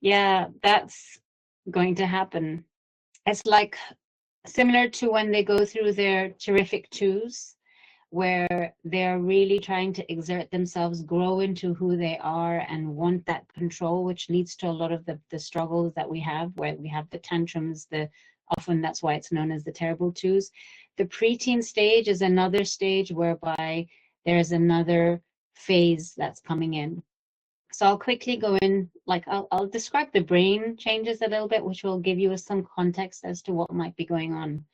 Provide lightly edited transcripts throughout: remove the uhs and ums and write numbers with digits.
Yeah, that's going to happen. It's like similar to when they go through their terrific twos, where they're really trying to exert themselves, grow into who they are, and want that control, which leads to a lot of the struggles that we have, where we have the tantrums, often that's why it's known as the terrible twos. The preteen stage is another stage whereby there's another phase that's coming in. So I'll quickly go in, like I'll describe the brain changes a little bit, which will give you some context as to what might be going on.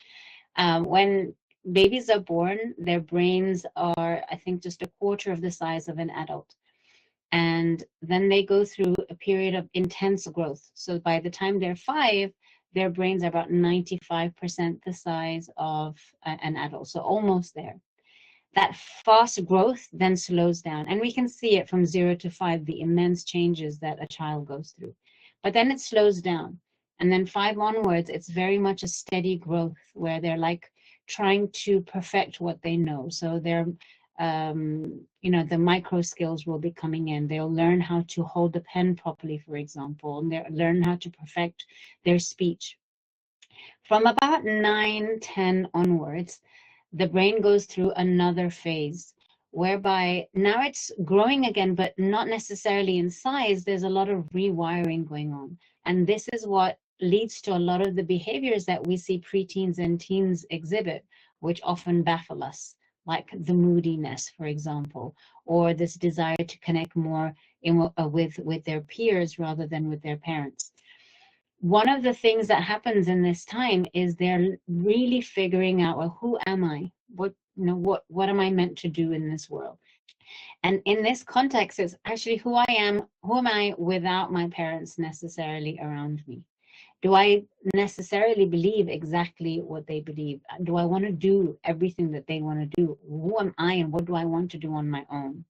When babies are born, their brains are, I think, just a quarter of the size of an adult. And then they go through a period of intense growth. So by the time they're 5, their brains are about 95% the size of an adult, so almost there. That fast growth then slows down, and we can see it from 0 to 5, the immense changes that a child goes through. But then it slows down, and then 5 onwards, it's very much a steady growth where they're like trying to perfect what they know. So they're the micro skills will be coming in. They'll learn how to hold the pen properly, for example, and they'll learn how to perfect their speech. From about 9, 10 onwards, the brain goes through another phase whereby now it's growing again, but not necessarily in size. There's a lot of rewiring going on. And this is what leads to a lot of the behaviors that we see preteens and teens exhibit, which often baffle us, like the moodiness, for example, or this desire to connect more with their peers rather than with their parents. One of the things that happens in this time is they're really figuring out, well, who am I? What am I meant to do in this world? And in this context, it's actually who am I without my parents necessarily around me? Do I necessarily believe exactly what they believe? Do I want to do everything that they want to do? Who am I and what do I want to do on my own?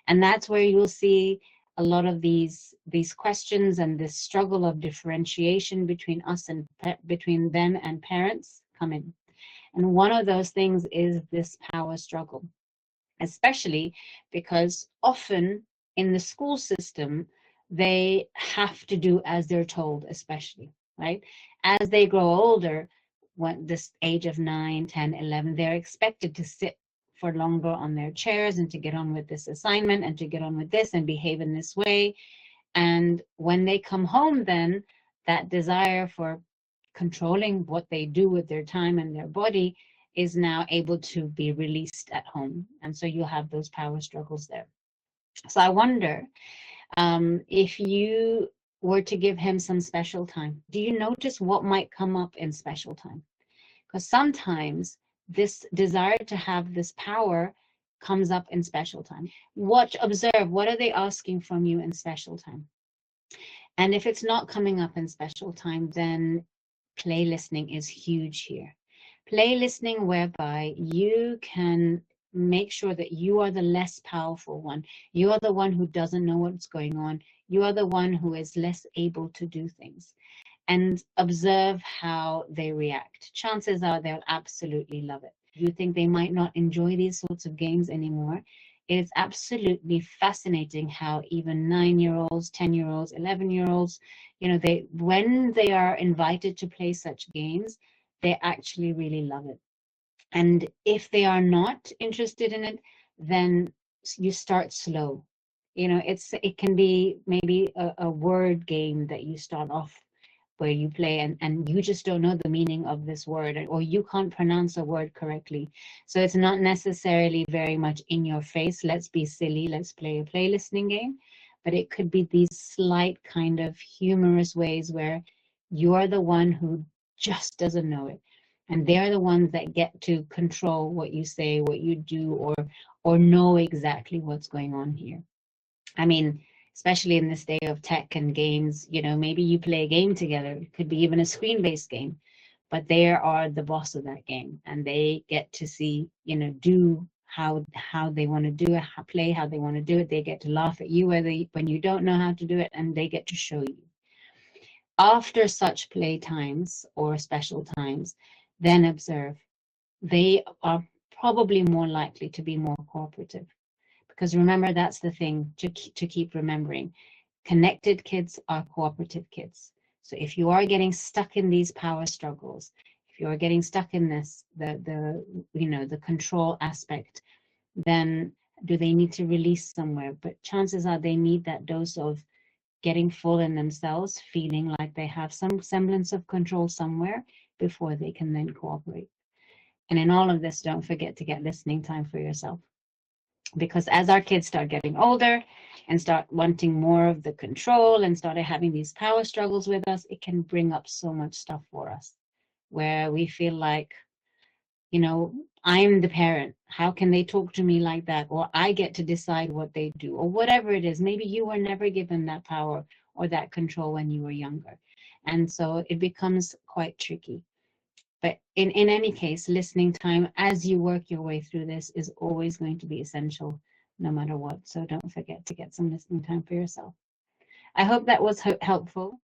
And that's where you'll see a lot of these questions and this struggle of differentiation between us and between them and parents come in. And one of those things is this power struggle, especially because often in the school system, they have to do as they're told, especially, right? As they grow older, when this age of 9, 10, 11, they're expected to sit for longer on their chairs and to get on with this assignment and to get on with this and behave in this way. And when they come home, then that desire for controlling what they do with their time and their body is now able to be released at home. And so you have those power struggles there. So I wonder if you were to give him some special time, do you notice what might come up in special time? Because sometimes this desire to have this power comes up in special time. Observe, what are they asking from you in special time? And if it's not coming up in special time, then play listening is huge here. Play listening whereby you can make sure that you are the less powerful one. You are the one who doesn't know what's going on. You are the one who is less able to do things. And observe how they react. Chances are they'll absolutely love it. You think they might not enjoy these sorts of games anymore. It's absolutely fascinating how even 9-year-olds, 10-year-olds, 11-year-olds, when they are invited to play such games, they actually really love it. And if they are not interested in it, then you start slow. It can be maybe a word game that you start off where you play and you just don't know the meaning of this word, or you can't pronounce a word correctly. So it's not necessarily very much in your face, let's be silly, let's play a play listening game, but it could be these slight kind of humorous ways where you're the one who just doesn't know it. And they're the ones that get to control what you say, what you do, or know exactly what's going on here. I mean, especially in this day of tech and games, maybe you play a game together. It could be even a screen-based game, but they are the boss of that game, and they get to see, do how they want to do it, play how they want to do it. They get to laugh at you when you don't know how to do it, and they get to show you. After such play times or special times, then observe. They are probably more likely to be more cooperative. Because remember, that's the thing to keep remembering. Connected kids are cooperative kids. So if you are getting stuck in these power struggles, if you are getting stuck in this, the control aspect, then do they need to release somewhere? But chances are they need that dose of getting full in themselves, feeling like they have some semblance of control somewhere before they can then cooperate. And in all of this, don't forget to get listening time for yourself. Because as our kids start getting older and start wanting more of the control and started having these power struggles with us, it can bring up so much stuff for us where we feel like, I'm the parent. How can they talk to me like that? Or I get to decide what they do, or whatever it is. Maybe you were never given that power or that control when you were younger. And so it becomes quite tricky. But in any case, listening time as you work your way through this is always going to be essential, no matter what. So don't forget to get some listening time for yourself. I hope that was helpful.